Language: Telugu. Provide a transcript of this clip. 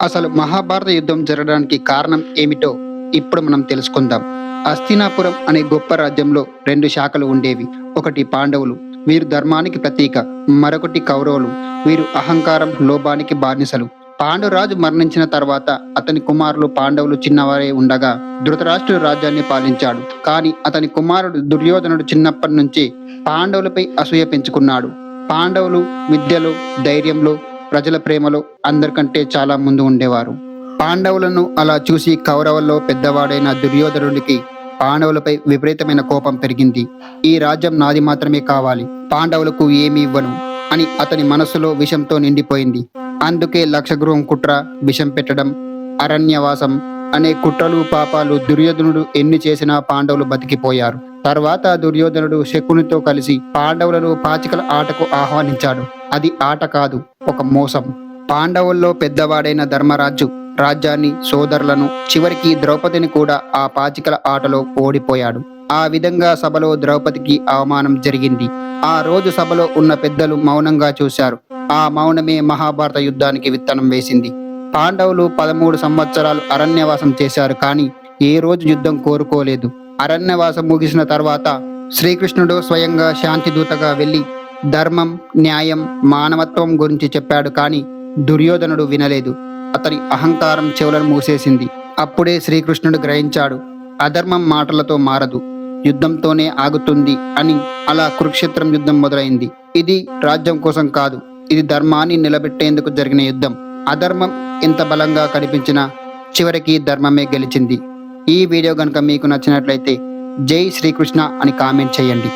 అసలు మహాభారత యుద్ధం జరగడానికి కారణం ఏమిటో ఇప్పుడు మనం తెలుసుకుందాం. హస్తినాపురం అనే గొప్ప రాజ్యంలో రెండు శాఖలు ఉండేవి. ఒకటి పాండవులు, వీరు ధర్మానికి ప్రతీక. మరొకటి కౌరవులు, వీరు అహంకారం, లోభానికి బానిసలు. పాండురాజు మరణించిన తర్వాత అతని కుమారులు పాండవులు చిన్నవారే ఉండగా ధృతరాష్ట్రుడు రాజ్యాన్ని పాలించాడు. కానీ అతని కుమారుడు దుర్యోధనుడు చిన్నప్పటి నుంచి పాండవులపై అసూయ పెంచుకున్నాడు. పాండవులు విద్యలో, ధైర్యంలో, ప్రజల ప్రేమలో అందరికంటే చాలా ముందు ఉండేవారు. పాండవులను అలా చూసి కౌరవుల్లో పెద్దవాడైన దుర్యోధనుడికి పాండవులపై విపరీతమైన కోపం పెరిగింది. ఈ రాజ్యం నాది మాత్రమే కావాలి, పాండవులకు ఏమీ ఇవ్వను అని అతని మనస్సులో విషంతో నిండిపోయింది. అందుకే లక్షగృహం కుట్ర, విషం పెట్టడం, అరణ్యవాసం అనే కుట్రలు, పాపాలు దుర్యోధనుడు ఎన్ని చేసినా పాండవులు బతికిపోయారు. తర్వాత దుర్యోధనుడు శకునితో కలిసి పాండవులను పాచికల ఆటకు ఆహ్వానించాడు. అది ఆట కాదు, ఒక మోసం. పాండవుల్లో పెద్దవాడైన ధర్మరాజు రాజ్యాన్ని, సోదరులను, చివరికి ద్రౌపదిని కూడా ఆ పాచికల ఆటలో ఓడిపోయాడు. ఆ విధంగా సభలో ద్రౌపదికి అవమానం జరిగింది. ఆ రోజు సభలో ఉన్న పెద్దలు మౌనంగా చూశారు. ఆ మౌనమే మహాభారత యుద్ధానికి విత్తనం వేసింది. పాండవులు 13 సంవత్సరాలు అరణ్యవాసం చేశారు, కానీ ఏ రోజు యుద్ధం కోరుకోలేదు. అరణ్యవాసం ముగిసిన తర్వాత శ్రీకృష్ణుడు స్వయంగా శాంతిదూతగా వెళ్ళి ధర్మం, న్యాయం, మానవత్వం గురించి చెప్పాడు. కానీ దుర్యోధనుడు వినలేదు. అతని అహంకారం చెవులను మూసేసింది. అప్పుడే శ్రీకృష్ణుడు గ్రహించాడు, అధర్మం మాటలతో మారదు, యుద్ధంతోనే ఆగుతుంది అని. అలా కురుక్షేత్రం యుద్ధం మొదలైంది. ఇది రాజ్యం కోసం కాదు, ఇది ధర్మాన్ని నిలబెట్టేందుకు జరిగిన యుద్ధం. అధర్మం ఎంత బలంగా కనిపించినా చివరికి ధర్మమే గెలిచింది. ఈ వీడియో కనుక మీకు నచ్చినట్లయితే జై శ్రీకృష్ణ అని కామెంట్ చేయండి.